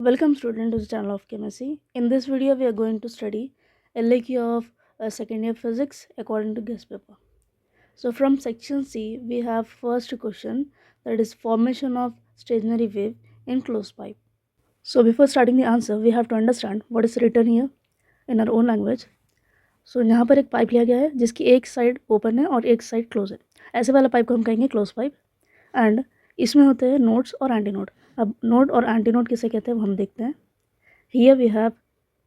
Welcome student to the channel of KMSC. In this video we are going to study LAQ of second year physics according to guest paper. So from section C we have first question, that is formation of stationary wave in closed pipe. So before starting the answer we have to understand what is written here in our own language. So यहाँ पर एक pipe लिया गया है जिसकी एक side open है और एक साइड क्लोज है. ऐसे वाला पाइप को हम कहेंगे क्लोज पाइप एंड इसमें होते हैं नोड्स और एंटी नोड. अब नोड और एंटी नोड किसे कहते हैं वो हम देखते हैं. हियर वी हैव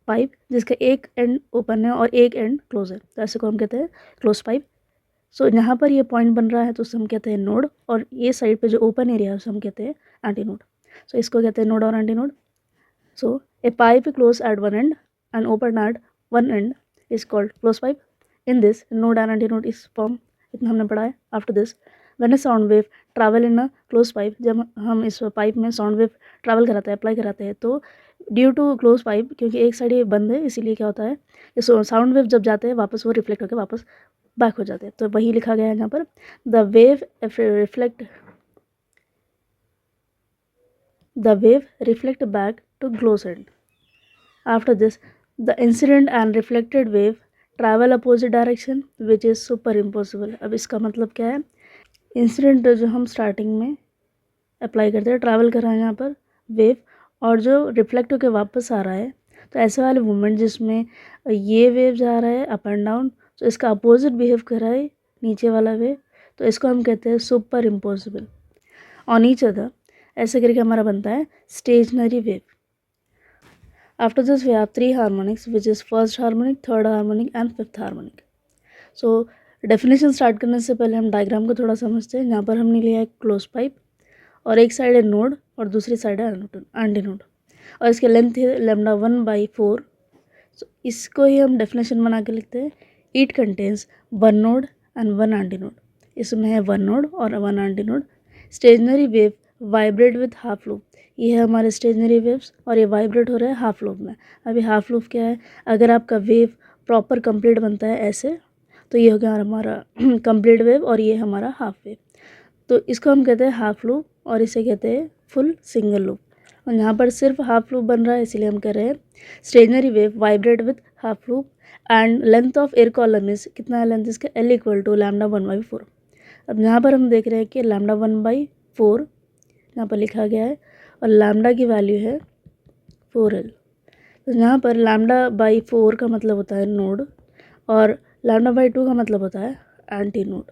पाइप जिसका एक एंड ओपन है और एक एंड क्लोज है, तो ऐसे को हम कहते हैं क्लोज पाइप. सो यहाँ पर ये पॉइंट बन रहा है तो उसे हम कहते हैं नोड, और ये साइड पे जो ओपन एरिया है उसे हम कहते हैं एंटी नोड. सो इसको कहते हैं नोड और anti node. So A pipe close eight one and and open at one and is called close pipe. In this node and anti node is form. इतना हमने पढ़ा है. After this when A sound wave travel in a close pipe, जब हम इस pipe में sound wave travel कराते हैं, अप्लाई कराते हैं, तो ड्यू टू क्लोज पाइप, क्योंकि एक साइड ये बंद है इसीलिए क्या होता है, ये साउंड वेव जब जाते हैं वापस वो रिफ्लेक्ट होकर वापस बैक हो जाते हैं. तो वही लिखा गया है यहाँ पर, the wave reflect back to close end. After this the incident and reflected wave travel opposite direction which is super impossible. अब इसका मतलब क्या है, इंसिडेंट जो हम स्टार्टिंग में अप्लाई करते हैं, ट्रैवल कर रहा है यहाँ पर वेव, और जो रिफ्लेक्ट होकर वापस आ रहा है, तो ऐसे वाले मूवमेंट जिसमें ये वेव जा रहा है अप एंड डाउन, तो इसका अपोजिट बिहेव कर रहा है नीचे वाला वेव, तो इसको हम कहते हैं super impossible on each other. ऐसे करके हमारा बनता है stationary wave. After this we have three harmonics which is first harmonic, third harmonic and fifth harmonic. So definition start करने से पहले हम डायग्राम को थोड़ा समझते हैं. यहाँ पर हमने लिया है क्लोज पाइप, और एक साइड है नोड और दूसरी साइड है एंटी नोड, और इसके लेंथ है λ1/4. सो इसको ही हम डेफिनेशन बना के लिखते हैं. It contains one node and one anti node. इसमें है वन नोड और one anti node. Stationery wave vibrate with half loop. ये है हमारे स्टेशनरी वेव्स और ये वाइब्रेट हो रहे हैं हाफ लूप में. अभी हाफ लूप क्या है, अगर आपका वेव प्रॉपर कंप्लीट बनता है ऐसे, तो ये हो गया हमारा कंप्लीट वेव और ये हमारा हाफ वेव. तो इसको हम कहते हैं हाफ लूप और इसे कहते हैं फुल सिंगल लूप. और यहाँ पर सिर्फ हाफ लूप बन रहा है इसीलिए हम कह रहे हैं stationery wave vibrate with half loop and length of air column is, कितना है लेंथ इसका, L = λ1/4. अब यहाँ पर हम देख रहे हैं कि λ1/4 यहाँ पर लिखा गया है और लैम्डा की वैल्यू है 4L. तो यहाँ पर λ/4 का मतलब होता है नोड और λ/2 का मतलब होता है एंटी नोड.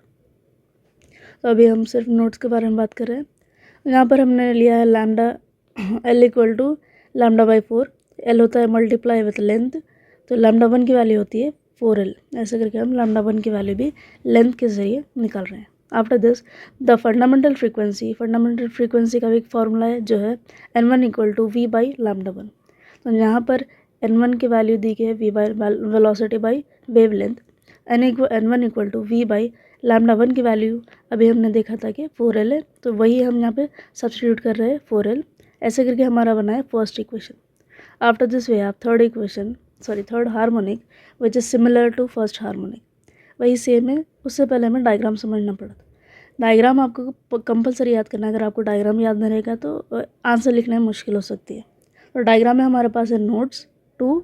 तो अभी हम सिर्फ नोड्स के बारे में बात कर रहे हैं. यहाँ पर हमने लिया है लैम्डा L = λ/4. L होता है मल्टीप्लाई विथ लेंथ, तो λ1 की वैल्यू होती है 4L. ऐसे करके हम λ1 की वैल्यू भी लेंथ के ज़रिए निकाल रहे हैं. After this the fundamental frequency का भी एक फॉर्मूला है जो है N1 = V/λ1. तो यहाँ पर N1 की वैल्यू दी गई है velocity by wave length. N1 = V/λ1 की वैल्यू अभी हमने देखा था कि 4L है, तो वही हम यहाँ पे सब्स्टिट्यूट कर रहे हैं 4L. ऐसे करके हमारा बना है first equation. After this we have third harmonic which is similar to first harmonic. वही सेम है, उससे पहले हमें डायग्राम समझना पड़ा. डायग्राम आपको कंपलसरी याद करना है. अगर आपको डायग्राम याद नहीं रहेगा तो आंसर लिखने में मुश्किल हो सकती है. तो डायग्राम में हमारे पास है नोड्स 2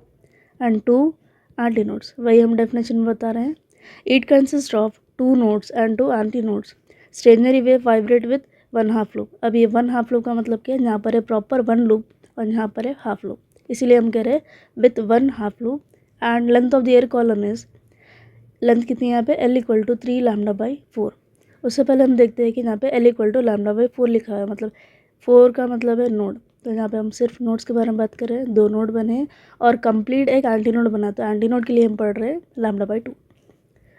एंड 2 एंटी नोड्स. वही हम डेफिनेशन में बता रहे हैं. It consist of 2 nodes and 2 anti nodes. Stationery wave vibrate with one half loop. अब ये वन हाफ लूप का मतलब क्या है, यहाँ पर है प्रॉपर वन लूप और यहाँ पर है हाफ लूप, इसीलिए हम कह रहे हैं with one half loop. And length of the air column is, length कितनी है यहाँ पे, L = 3 λ/4. उससे पहले हम देखते हैं कि यहाँ पे L = λ/4 लिखा है, मतलब 4 का मतलब है नोड. तो यहाँ पे हम सिर्फ नोड्स के बारे में बात कर रहे हैं. 2 नोड बने और कंप्लीट एक एंटी नोड बना, तो एंटी नोड के लिए हम पढ़ रहे हैं λ/2.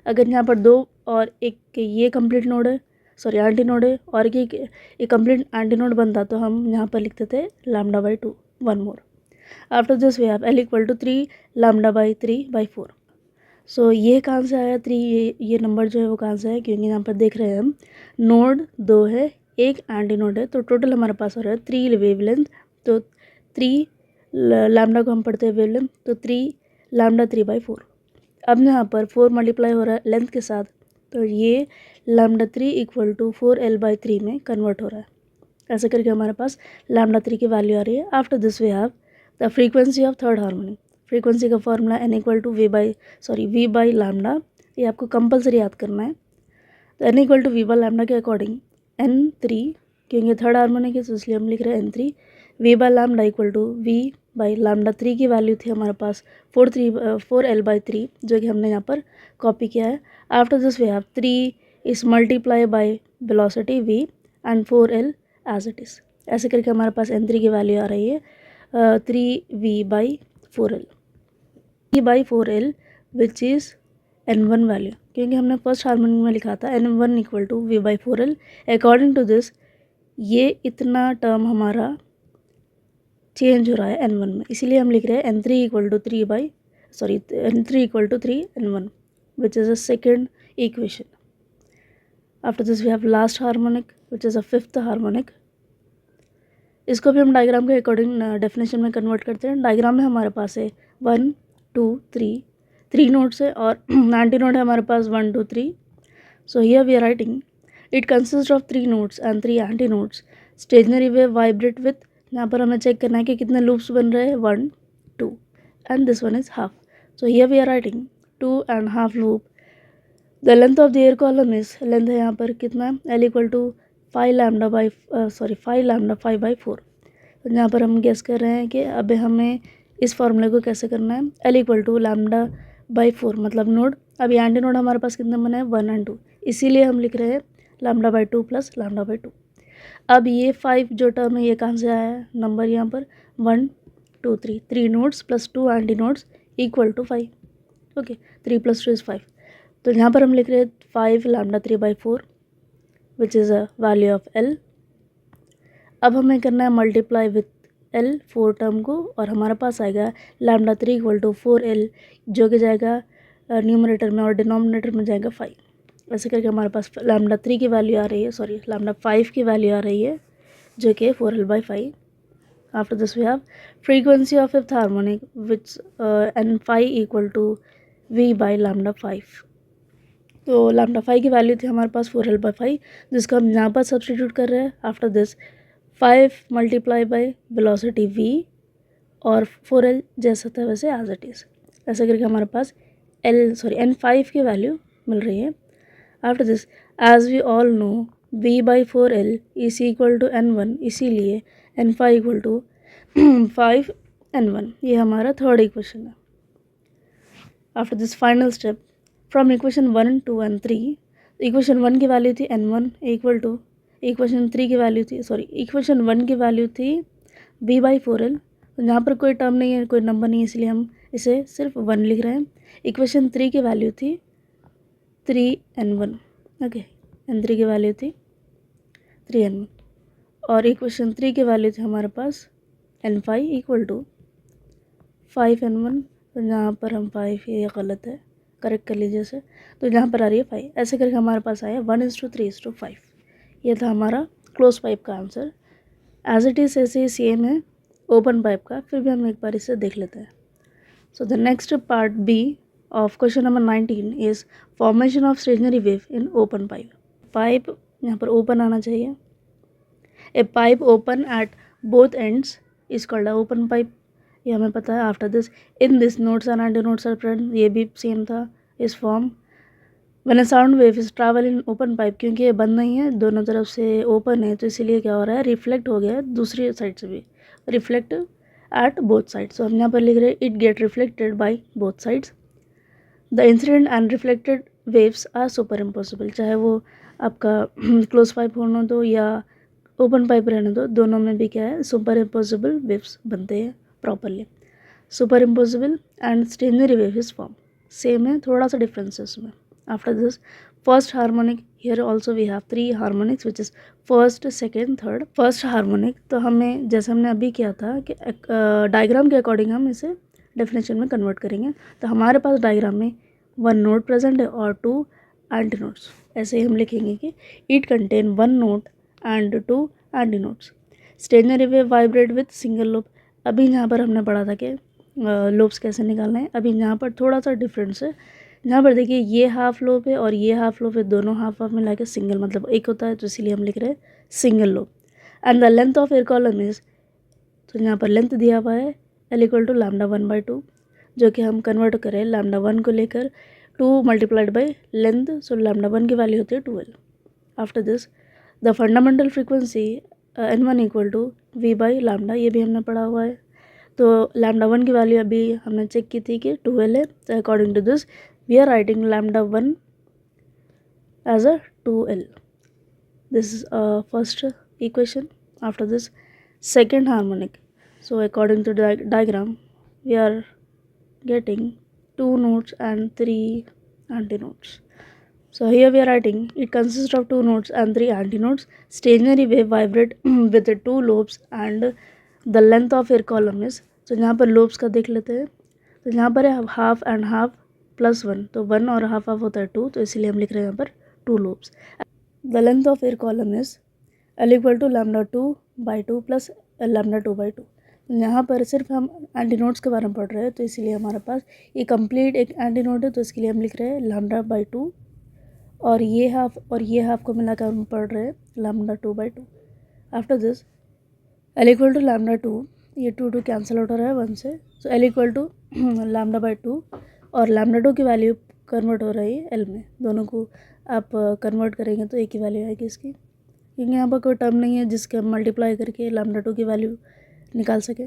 अगर यहाँ पर 2 और एक ये कंप्लीट नोड है, सॉरी एंटी नोड है, और एक कंप्लीट एंटी नोड बनता तो हम यहाँ पर लिखते थे λ/2 one more. After this we have L = 3 λ/3/4. So ये कहाँ से आया 3, ये नंबर जो है वो कहाँ से है, क्योंकि यहाँ पर देख रहे हैं हम नोड 2 है, एक एंटी नोड है, तो टोटल हमारे पास हो रहा है 3 वेव लेंथ. तो 3 लैम्डा को हम पढ़ते हैं वेव लेंथ, तो 3 λ3/4. अब यहाँ पर 4 मल्टीप्लाई हो रहा है लेंथ के साथ, तो ये λ3 = 4L/3 में कन्वर्ट हो रहा है. ऐसे करके हमारे पास λ3 की वैल्यू आ रही है। After this we have the frequency of third harmonic. Frequency का formula n equal to v by lambda, ये आपको कंपलसरी याद करना है। तो n equal to v by lambda के अकॉर्डिंग n3, क्योंकि थर्ड हार्मोनिक है तो इसलिए हम लिख रहे हैं n3, v by lambda equal to v by λ3 की वैल्यू थी हमारे पास 4l/3, जो कि हमने यहाँ पर कॉपी किया है। After this we have 3 is multiply by velocity v and 4l as it is. ऐसे करके हमारे पास n3 की वैल्यू आ रही है 3v/4l, v/4l which is n1 value, क्योंकि हमने फर्स्ट हार्मोनिक में लिखा था n1 equal to v/4l। According to this ये इतना टर्म हमारा चेंज हो रहा है n1 में, इसीलिए हम लिख रहे हैं n3 equal to 3n1 which is a second equation. After this we have last harmonic which is a fifth harmonic. इसको भी हम डायग्राम के अकॉर्डिंग डेफिनेशन में कन्वर्ट करते हैं। डायग्राम में हमारे पास है 1 2 3 नोट्स है और एंटी नोड है हमारे पास 1 2 3। So here we are writing it consist of 3 nodes and 3 anti nodes. Stationary wave vibrate with, यहाँ पर हमें चेक करना है कि कितने लूप्स बन रहे हैं 1 2 and this one is half. So here we are writing 2.5 loop. The length of the air column is, length है यहाँ पर कितना l इक्वल टू 5λ/4। तो यहाँ पर हम गेस कर रहे हैं कि अब हमें इस फॉर्मूले को कैसे करना है। l इक्वल टू λ/4 मतलब नोड, अब ये एंटी नोड हमारे पास कितने बने हैं 1 and 2, इसीलिए हम लिख रहे हैं λ/2 प्लस λ/2। अब ये 5 जो टर्म है ये कहाँ से आया है, नंबर यहाँ पर 1 2 3 nodes plus 2 anti nodes equal to 5। Okay, 3 + 2 is 5। तो यहाँ पर हम लिख रहे हैं 5λ3/4 which is a value of l। अब हमें करना है मल्टीप्लाई विथ l 4 टर्म को, और हमारे पास आएगा λ3 इक्वल टू 4l, जो कि जाएगा न्यूमरेटर में और डिनोमिनेटर में जाएगा 5। ऐसे करके हमारे पास λ3 की वैल्यू आ रही है, λ5 की वैल्यू आ रही है, जो कि 4l/5। After this we have frequency of fifth harmonic which n5 equal to v/λ5। तो λ5 की वैल्यू थी हमारे पास 4l/5, जिसको हम यहाँ पर सब्सटीट्यूट कर रहे हैं। After this 5 multiply by velocity v और 4l जैसा था वैसे एज इट इज़। ऐसा करके हमारे पास n5 की वैल्यू मिल रही है। After this as we all know v/4l is equal to n1, इसीलिए n5 इक्वल टू 5n1, ये हमारा थर्ड इक्वेशन है। After this final step from equation 1 2 and 3, equation 1 की वैल्यू थी n1 इक्वल टू, इक्वेशन 3 की वैल्यू थी equation 1 की value थी v/4l। तो यहाँ पर कोई टर्म नहीं है, कोई नंबर नहीं है, इसलिए हम इसे सिर्फ 1 लिख रहे हैं। इक्वेशन 3 की वैल्यू थी 3n1। ओके, n3 की वैल्यू थी 3n1 और इक्वेशन 3 की वैल्यू थी हमारे पास n5 इक्वल टू 5n1। तो यहाँ पर हम 5, ये गलत है, करेक्ट कर लीजिए इसे। तो यहाँ पर आ रही है 5। ऐसे करके हमारे पास आया 1:3:5। ये था हमारा क्लोज पाइप का आंसर। एज इट इज़ ऐसे ही सेम है ओपन पाइप का, फिर भी हम एक बार इसे देख लेते हैं। So the next part B of question number 19 is formation of stationary wave in open pipe. Pipe यहाँ पर ओपन आना चाहिए। A pipe open at both ends is called open pipe, ये हमें पता है। After this in this notes and anti notes are present, ये भी सेम था इस form. When a sound wave is travel in open pipe, क्योंकि ये बंद नहीं है, दोनों तरफ से ओपन है, तो इसीलिए क्या हो रहा है, रिफ्लेक्ट हो गया है दूसरी साइड से भी, reflect at both sides. So हम यहाँ पर लिख रहे हैं it get reflected by both sides. The incident and reflected waves are super impossible, चाहे वो आपका क्लोज पाइप होना दो या ओपन पाइप रहने दो, दोनों में भी क्या है, सुपर इम्पॉसिबल वेव्स बनते हैं properly. Super impossible and stationary wave is form, same है, थोड़ा सा डिफरेंस है उसमें। After this first harmonic, here also we have 3 harmonics which is first second third. First harmonic तो हमें जैसे हमने अभी किया था कि डायग्राम के अकॉर्डिंग हम इसे डेफिनेशन में कन्वर्ट करेंगे। तो हमारे पास डायग्राम में 1 नोट प्रेजेंट है और 2 एंटी नोट्स। ऐसे ही हम लिखेंगे कि it contain 1 note and 2 anti nodes. Stationary wave vibrate with single lobe, अभी यहाँ पर हमने पढ़ा था कि लोब्स कैसे निकालना है। अभी यहाँ पर थोड़ा सा डिफरेंस है, यहाँ पर देखिए ये हाफ लोब है और ये हाफ लोब है, दोनों हाफ मिला के सिंगल मतलब एक होता है, तो इसीलिए हम लिख रहे हैं single lobe. And the length of air column is, तो यहाँ पर लेंथ दिया हुआ है L इक्वल टू लैम्डा 1/2, जो कि हम कन्वर्ट करें लैम्डा 1 को लेकर 2 multiplied by length, so lambda 1 की वैल्यू होती है 12। After this the fundamental frequency N1 equal to V by lambda, ये भी हमने पढ़ा हुआ है। तो लैम्डा 1 की वैल्यू अभी हमने चेक की थी कि 12 है, तो according to this we are writing lambda 1 as a 2L. This is first equation. After this second harmonic, so according to diagram we are getting 2 nodes and 3 antinodes. So here we are writing it consists of 2 nodes and 3 antinodes. Stationary wave vibrate with the 2 lobes and the length of air column is, so यहाँ पर lobes का देख लेते हैं। तो यहाँ पर है हाफ एंड हाफ प्लस 1, तो 1 और हाफ होता है 2, तो इसीलिए हम लिख रहे हैं यहाँ पर 2 lobes. The length of air column is L equal to lambda 2/2 plus lambda 2/2. यहाँ पर सिर्फ हम एंटीनोड्स के बारे में पढ़ रहे हैं, तो इसीलिए हमारे पास ये कंप्लीट एक एंटीनोड है, तो इसके लिए हम लिख रहे हैं λ/2, और ये हाफ को मिलाकर हम पढ़ रहे हैं lambda 2/2. After this L equal to lambda 2, ये 2 कैंसिल आउट हो रहा है 1 से, सो L इक्वल टू λ/2 और लैम्डा 2 की वैल्यू कन्वर्ट हो रही है L में, दोनों को आप कन्वर्ट करेंगे तो एक ही वैल्यू आएगी इसकी, क्योंकि यहाँ पर कोई टर्म नहीं है जिसके हम मल्टीप्लाई करके लैम्डा 2 की वैल्यू निकाल सके.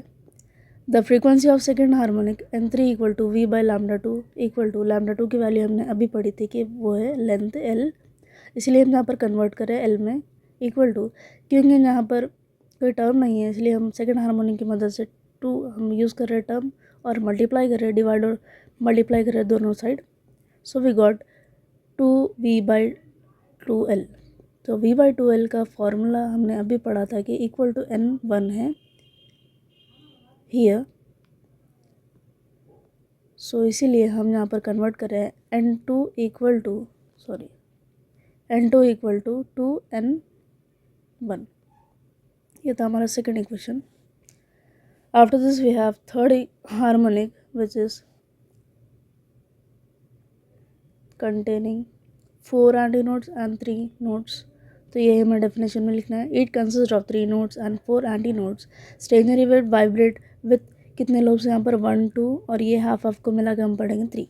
The frequency of second harmonic N3 equal to V by lambda 2 equal to lambda 2 की वैल्यू हमने अभी पढ़ी थी कि वो है लेंथ L, इसलिए हम यहाँ पर कन्वर्ट करें L में इक्वल टू, क्योंकि यहाँ पर कोई टर्म नहीं है इसलिए हम सेकेंड हार्मोनिक की मदद से 2 हम यूज़ कर रहे हैं टर्म और मल्टीप्लाई कर रहे हैं, डिवाइड और मल्टीप्लाई कर रहे हैं दोनों side. So we got 2V/2L. तो V/2L का फॉर्मूला हमने अभी पढ़ा था कि इक्वल टू N1 है हियर, सो इसीलिए हम यहाँ पर कन्वर्ट कर रहे हैं N2 इक्वल टू 2N1. ये था हमारा second equation. After this we have third harmonic which is containing 4 antinodes and 3 nodes. तो ये हमें डेफिनेशन में लिखना है. It consist of 3 nodes and 4 antinodes. Stationery wave vibrate with कितने लोब्स यहाँ पर 1 2 और ये हाफ को मिला के हम पढ़ेंगे 3.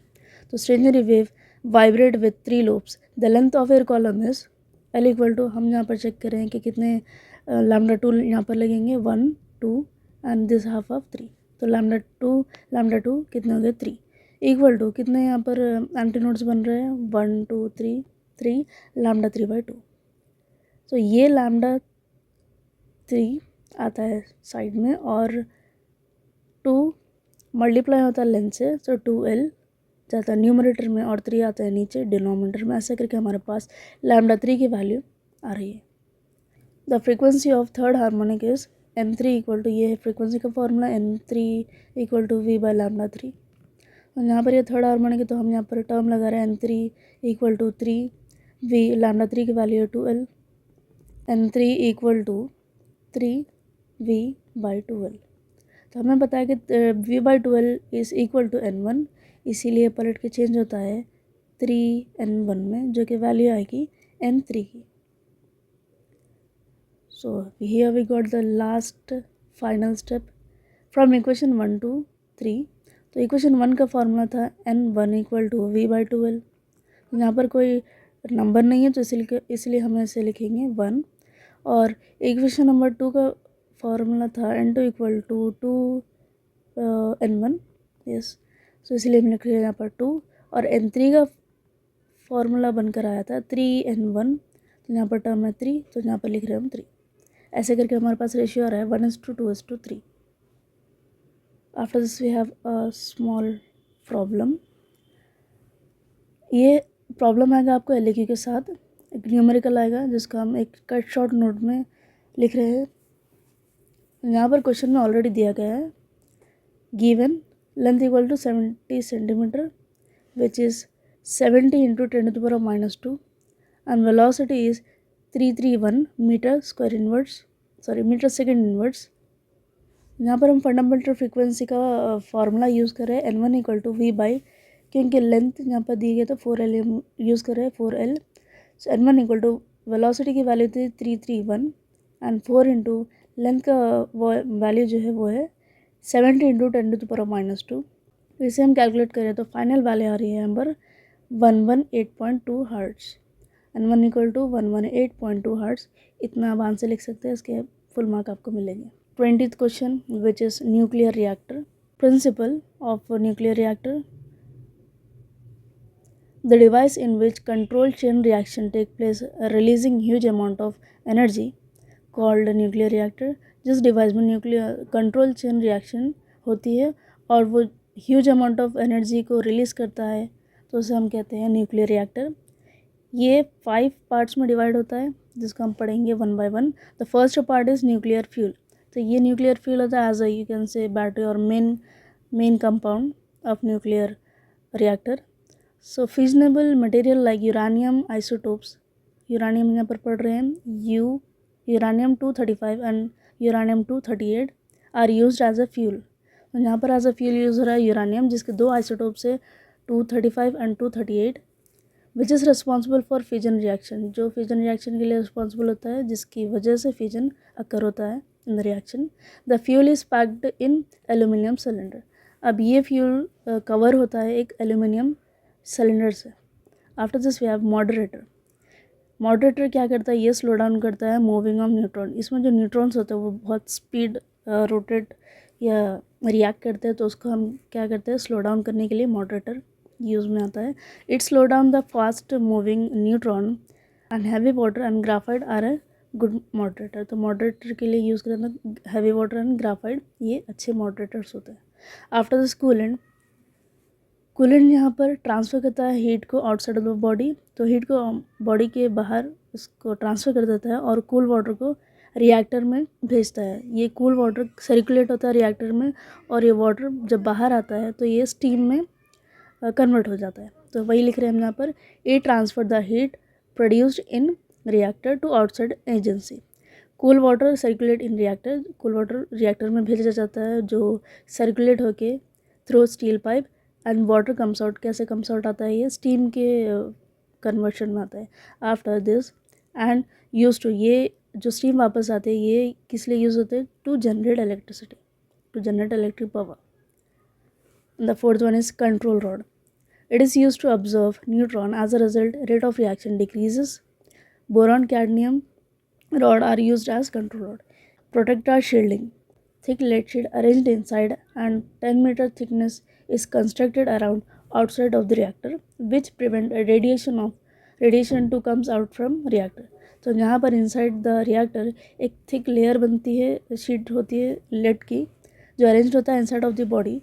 तो stationary wave vibrate with 3 lobes. The length of air column is L equal to, हम यहाँ पर चेक करें कि कितने लैम्डा 2 यहाँ पर लगेंगे 1 2 एंड दिस हाफ ऑफ 3. तो लैम्डा 2 कितने हो गए 3 इक्वल टू कितने यहाँ पर एंटीनोड्स बन रहे हैं 1 2 3 लैम्डा 3/2. तो ये लैम्डा 3 आता है साइड में और 2 मल्टीप्लाई होता है लेंथ से, तो 2L जाता है न्यूमरेटर में और 3 आता है नीचे डिनोमिनेटर में. ऐसा करके हमारे पास लैम्डा 3 की वैल्यू आ रही है. The frequency of third harmonic is N3 equal to, ये है फ्रीक्वेंसी का formula N3 equal to V by lambda 3. और यहाँ पर ये थर्ड हार्मोनिक है तो हम यहाँ पर टर्म लगा रहे हैं N3 equal to 3V, lambda 3 की वैल्यू है 2L. N3 equal to 3V by 2L. तो हमें पता है कि V/2L is equal to N1, इसीलिए पलट के चेंज होता है 3N1 में, जो कि वैल्यू आएगी N3 की. So here we got the last final step from equation 1 to 3. तो इक्वेशन 1 का फॉर्मूला था N1 इक्वल टू V/2L. यहाँ पर कोई नंबर नहीं है तो इसलिए हम ऐसे लिखेंगे 1. और इक्वेशन नंबर 2 का फॉर्मूला था N2 equal to 2N1. Yes, सो इसलिए हम लिख रहे हैं यहाँ पर 2. और N3 का फॉर्मूला बनकर आया था 3N1, तो यहाँ पर टर्म है 3, तो यहाँ पर लिख रहे हैं हम 3. ऐसे करके हमारे पास रेशियो आ रहा है 1:2:3. After this we have a small problem. ये प्रॉब्लम आएगा आपको LQ के साथ, एक न्यूमेरिकल आएगा जिसका हम एक कट शॉर्ट नोट में लिख रहे हैं. यहाँ पर क्वेश्चन में ऑलरेडी दिया गया है given length equal to 70 centimetre which is 70 into 10⁻⁻2 and velocity is 331 metre second inverse. यहाँ पर हम फंडामेंटल फ्रीक्वेंसी का फार्मूला यूज़ कर रहे हैं N1 equal to V by, क्योंकि लेंथ यहाँ पर दी गई तो 4L यूज़ कर रहे हैं 4L. So N1 equal to velocity की वैल्यू थी 331 एंड 4 इंटू लेंथ का वैल्यू जो है वो है 70 इंटू 10⁻²। तो इसे हम कैलकुलेट करें तो फाइनल वैल्यू आ रही है यहाँ पर 118.2 hertz and 1 equal to 118.2 hertz. इतना आप आंसर लिख सकते हैं, इसके फुल मार्क आपको मिलेंगे। 20th question which is nuclear reactor. Principle of nuclear reactor, the device in which control chain reaction take place releasing huge amount of energy called nuclear reactor। जिस device में nuclear control chain reaction होती है और वो huge amount of energy को release करता है तो उसे हम कहते हैं न्यूक्लियर रिएक्टर। ये 5 पार्ट्स में डिवाइड होता है जिसको हम पढ़ेंगे one by one. The first part is nuclear fuel. तो ये न्यूक्लियर फ्यूल होता है as a you can say battery और main compound of nuclear reactor. So fissionable material like uranium isotopes, uranium यहाँ पर पढ़ रहे हैं uranium 235 and uranium 238 are used as a fuel. तो यहाँ पर एज अ फ्यूल यूज़ हो रहा है यूरानियम जिसके 2 आइसोटोप्स है 235 and 238 which is responsible for fission reaction, जो फिजन रिएक्शन के लिए रिस्पॉन्सिबल होता है जिसकी वजह से फिजन अकर होता है in the reaction. The fuel is packed in aluminium cylinder. अब ये फ्यूल कवर होता है एक एल्यूमिनियम सिलेंडर से। After this we have moderator. Moderator क्या करता है, ये स्लो डाउन करता है मूविंग ऑफ न्यूट्रॉन। इसमें जो न्यूट्रॉन्स होते हैं वो बहुत स्पीड रोटेट या रिएक्ट करते हैं तो उसको हम क्या करते हैं, स्लो डाउन करने के लिए मॉडरेटर यूज़ में आता है। It slow down the fast moving neutron and heavy water and graphite are a good moderator. तो मॉडरेटर के लिए यूज़ करते हैं हैवी वाटर एंड ग्राफाइट, ये अच्छे मॉडरेटर्स होते हैं। आफ्टर दिस कूलेंट यहाँ पर ट्रांसफ़र करता है हीट को आउटसाइड ऑफ द बॉडी। तो हीट को बॉडी के बाहर इसको ट्रांसफ़र कर देता है और कूल वाटर को रिएक्टर में भेजता है। ये कूल वाटर सर्कुलेट होता है रिएक्टर में और ये वाटर जब बाहर आता है तो ये स्टीम में कन्वर्ट हो जाता है। तो वही लिख रहे हैं हम यहाँ पर, a transfer the heat produced in reactor to outside agency. Cool water circulate in reactor, cool water reactor में भेजा जाता है जो सर्कुलेट होके through steel pipe and water comes out. कैसे कम्स आउट आता है, ये स्टीम के कन्वर्शन में आता है। After this and use to, ये जो स्टीम वापस आते हैं ये किस लिए यूज़ होते हैं, to generate electricity, to generate electric power. The fourth one is control rod. It is use to observe neutron, as a result rate of reaction decreases. Boron cadmium rod are used as control rod. Protector shielding. Thick lead sheet arranged inside and 10-meter thickness is constructed around outside of the reactor which prevent a radiation to comes out from reactor. तो यहाँ पर inside the reactor एक thick layer बनती है, sheet होती है lead की जो arranged होता है inside of the body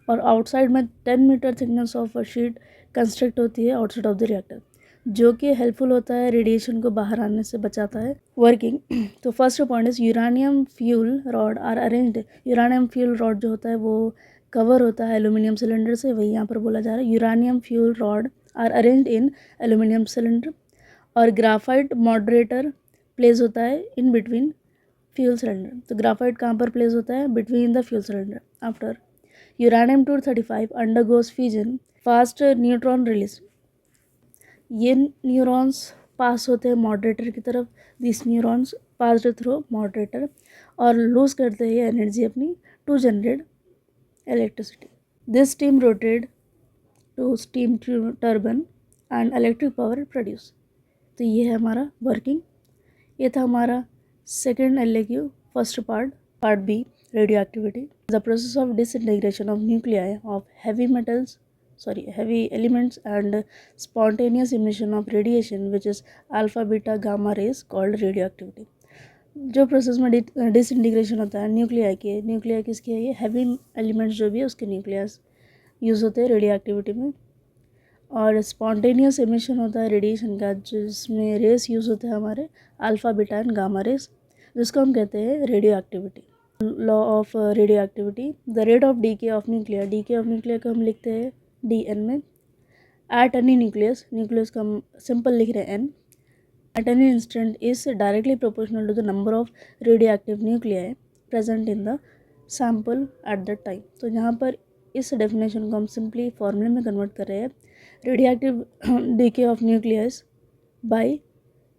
और outside में 10-meter thickness of a sheet construct होती है outside of the reactor जो कि हेल्पफुल होता है रेडिएशन को बाहर आने से बचाता है। वर्किंग, तो first point is uranium fuel rod are arranged. Uranium fuel rod जो होता है वो कवर होता है एल्यूमिनियम सिलेंडर से, वही यहाँ पर बोला जा रहा है। Uranium fuel rod are arranged in aluminium cylinder और ग्राफाइट मॉडरेटर प्लेस होता है इन बिटवीन फ्यूल सिलेंडर। तो ग्राफाइट कहाँ पर प्लेस होता है, between the fuel cylinder. After uranium 235 undergoes fusion fast neutron release. ये न्यूरॉन्स पास होते हैं मॉडरेटर की तरफ, this neurons pass through moderator और लूज करते हैं एनर्जी अपनी to generate electricity. This steam rotated to steam turbine and electric power produce. तो ये है हमारा वर्किंग। ये था हमारा second LAQ first part B radioactivity. The process of disintegration of nuclei of heavy elements and spontaneous emission of radiation which is alpha beta gamma rays called radioactivity। जो process में disintegration होता है न्यूक्लिया किसके है, ये heavy elements जो भी है उसके न्यूक्लियस यूज़ होते हैं रेडियो एक्टिविटी में। और स्पॉन्टेनियस एमिशन होता है रेडिएशन का जिसमें रेस यूज़ होते हैं हमारे alpha beta and gamma rays जिसको हम कहते हैं radio activity. Law of radio activity, the rate of DK of nuclear को हम लिखते हैं DN में। एट एनी न्यूक्लियस को हम सिंपल लिख रहे हैं N। At any instant is directly proportional to the number of radioactive nuclei present in the sample at that time. तो यहाँ पर इस डेफिनेशन को हम सिंपली फॉर्मूले में कन्वर्ट कर रहे हैं, radioactive decay of nucleus by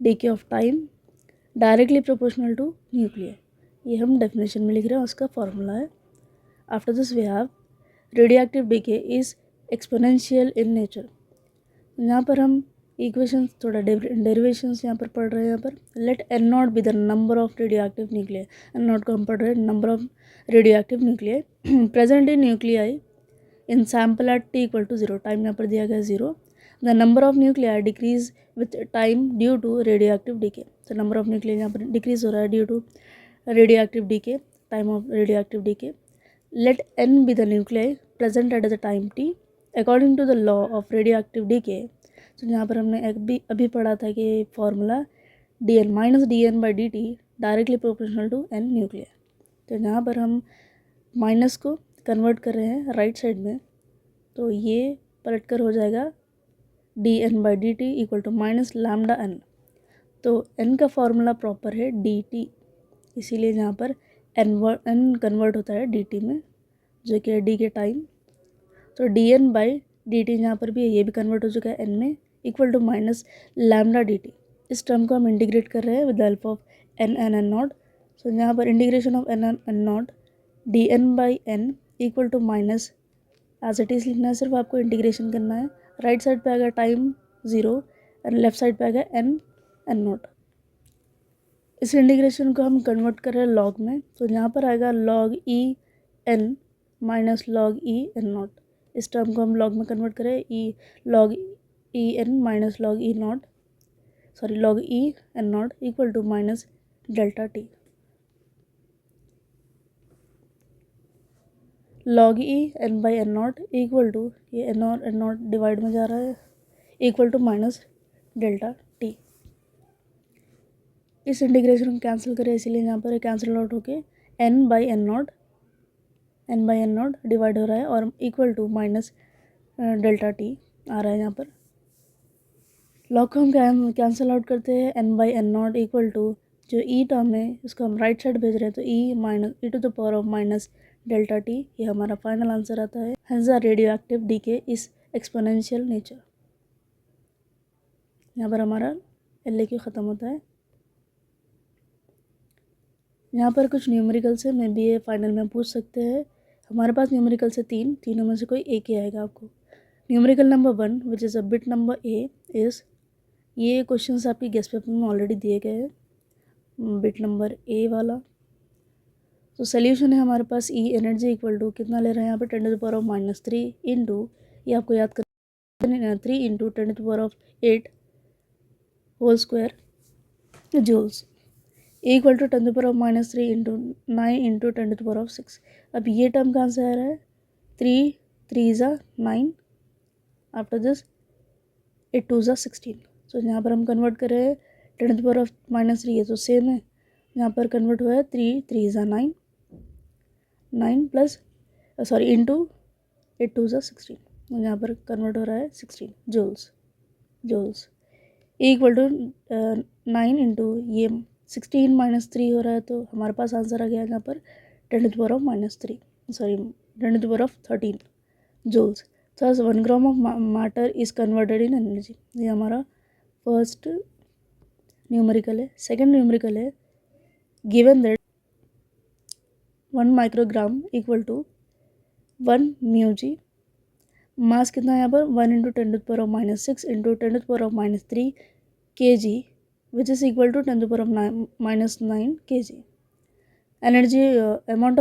decay of time directly proportional to nuclear, ये हम डेफिनेशन में लिख रहे हैं, उसका फॉर्मूला है. After this we have radioactive decay is exponential in nature. यहाँ पर हम इक्वेशंस थोड़ा डेरिवेशंस यहाँ पर पढ़ रहे हैं. यहाँ पर let N naught be the number of radioactive nuclear. N naught को हम पढ़ रहे हैं number of radioactive nuclear present in nuclei in sample at T equal to 0. Time यहाँ पर दिया गया 0. The number of nuclear decrease with time due to radioactive decay. तो नंबर ऑफ न्यूक्लियर यहाँ पर डिक्रीज हो रहा है due to radioactive decay, time of radioactive decay. Late N be the nuclear present at the time T according to the law of radioactive decay. तो यहाँ पर हमने अभी पढ़ा था कि formula D N minus D N by D T directly proportional to N nuclear. तो यहाँ पर हम माइनस को कन्वर्ट कर रहे हैं राइट साइड में, तो ये पलट कर हो जाएगा D N by D T equal to minus lambda N. तो एन का फॉर्मूला प्रॉपर है डी टी, इसीलिए यहाँ पर एन कन्वर्ट होता है डी टी में, जो कि है डी के टाइम. तो D N by D T यहाँ पर भी है, ये भी कन्वर्ट हो चुका है एन में, equal to minus lambda d t. इस टर्म को हम इंटीग्रेट कर रहे हैं with the help of n n N naught. So यहाँ पर integration of n n N naught d N by n equal to minus as it is लिखना है, सिर्फ आपको इंटीग्रेशन करना है. राइट साइड पे आएगा टाइम 0 एंड लेफ्ट साइड पे आएगा एन एन नॉट. इस इंटीग्रेशन को हम कन्वर्ट कर रहे हैं लॉग में, तो यहाँ पर आएगा log e n minus log e n naught. इस टर्म को हम लॉग में कन्वर्ट करें, e log e n minus log e naught, sorry log e n naught equal to minus delta t. Log e n by N naught equal to, ये n और n naught divide में जा रहा है, equal to minus delta t. इस integration को cancel करें, इसीलिए यहाँ पर कैंसिल आउट होके n by N naught divide हो रहा है और equal to minus delta t आ रहा है. यहाँ पर लॉग को हम कैंसिल आउट करते हैं, N by N naught equal to जो ई टर्म है इसको हम राइट साइड भेज रहे हैं, तो e minus e to the power of minus delta t, ये हमारा फाइनल आंसर आता है. Hence the radioactive decay is exponential nature. यहाँ पर हमारा LAQ ख़त्म होता है. यहाँ पर कुछ न्यूमेरिकल्स है, मे बी ये फाइनल में पूछ सकते हैं. हमारे पास न्यूमेरिकल से तीनों में से कोई एक ही आएगा आपको. Numerical number 1 which is a bit number A is, ये क्वेश्चंस आपकी गेस्ट पेपर में ऑलरेडी दिए गए हैं, बिट नंबर ए वाला. तो सोल्यूशन है हमारे पास ई एनर्जी इक्वल टू कितना ले रहे हैं यहाँ पे 10 to the power of -3 into, ये आपको याद करना 3 into 10 to the power of 8 whole square joules equal to 10 to the power of -3 into 9 into 10 to the power of 6. अब ये टर्म कहाँ से आ रहा है, 3 3 ज़ा 9, आफ्टर दिस 8 2 ज़ा 16. सो यहाँ पर हम कन्वर्ट कर रहे हैं 10 टू द पावर ऑफ -3, ये तो सेम है, यहाँ पर कन्वर्ट हुआ है 3 3 ज़ा 9 प्लस सॉरी इंटू 8 2 ज़ा 16, यहाँ पर कन्वर्ट हो रहा है 16 जूल्स इक्वल टू 9 इंटू ये 16 -3 हो रहा है, तो हमारे पास आंसर आ गया यहाँ पर 10 to the power of -3, sorry 10 to the power of 13 joules. Thus 1 gram of matter is converted in energy. ये हमारा फर्स्ट न्यूमेरिकल है. सेकेंड न्यूमेरिकल है given that 1 microgram equal to 1 mu g. Mass कितना है यहाँ पर 1 into 10 to the power of -6 into 10 to the power of -3 kg which is equal to 10 to the power of -9 kg. Energy amount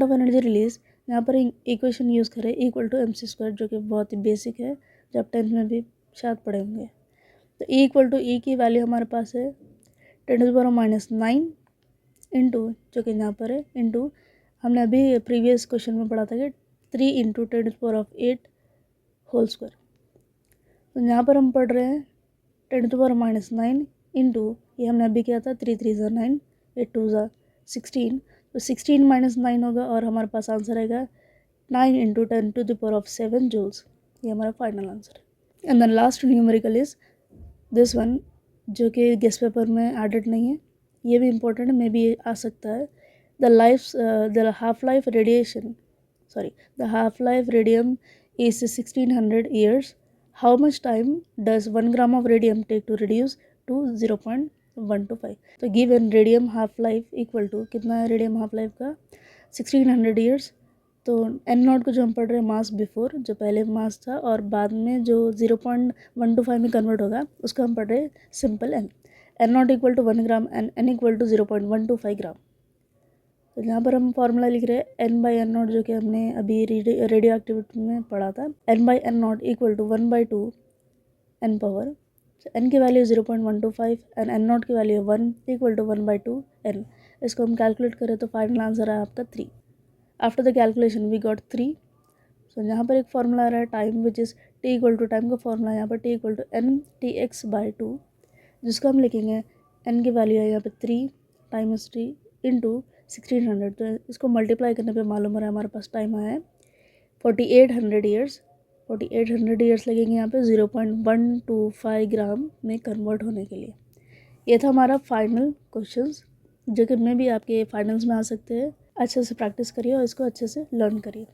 of energy release, यहाँ पर equation use करें equal to mc², जो कि बहुत ही बेसिक है, जो आप 10th में भी शायद पढ़े होंगे. तो E इक्वल टू ई की वैल्यू हमारे पास है 10 to the power of -9 into, जो कि यहाँ पर है इंटू, हमने अभी प्रीवियस क्वेश्चन में पढ़ा था कि 3 into 10 to the power of 8 whole square. तो यहाँ पर हम पढ़ रहे हैं 10 टू द पावर -9 इंटू, ये हमने अभी किया था 3 3 ज़ा 9 8 2 ज़ा 16, तो 16 -9 होगा और हमारे पास आंसर आएगा 9 into 10 to the power of 7 joules. ये हमारा फाइनल आंसर है. And the last numerical is this one, जो कि गेस्ट पेपर में एडेड नहीं है, ये भी इम्पोर्टेंट है, मे बी आ सकता है. The half life radium is 1600 years. How much time does 1 gram of radium take to reduce to 0.3 1 to 5। तो given radium half life equal to कितना है रेडियम हाफ लाइफ का 1600 ईयर्स। तो N naught को जो हम पढ़ रहे हैं मास बिफोर, जो पहले मास था और बाद में जो 0.125 में कन्वर्ट होगा उसको हम पढ़ रहे हैं simple N. N naught equal to 1 gram and N equal to 0.125 gram. तो यहाँ पर हम फॉर्मूला लिख रहे हैं एन बाई एन नॉट, जो कि हमने अभी रेडियो एक्टिविटी में पढ़ा था। N by N naught equal to 1/2 N power, N की वैल्यू 0.125 एंड एन नॉट की वैल्यू 1 इक्वल टू 1/2 एन। इसको हम कैलकुलेट करें तो फाइनल आंसर है आपका 3। After the calculation we got 3। So यहाँ पर एक फॉर्मूला आ रहा है time which is T equal to, time का फॉर्मूला यहाँ पर T equal to N T X by 2, जिसको हम लिखेंगे एन की वैल्यू है यहाँ पे 3 टाइम्स टी इंटू 1600। तो इसको मल्टीप्लाई करने पे मालूम हो रहा है हमारे पास टाइम आया है 4800 ईयर्स। 4800 ईयर्स लगेंगे यहाँ पे 0.125 ग्राम में कन्वर्ट होने के लिए। ये था हमारा फाइनल क्वेश्चंस, जो कि में भी आपके फाइनल्स में आ सकते हैं। अच्छे से प्रैक्टिस करिए और इसको अच्छे से लर्न करिए।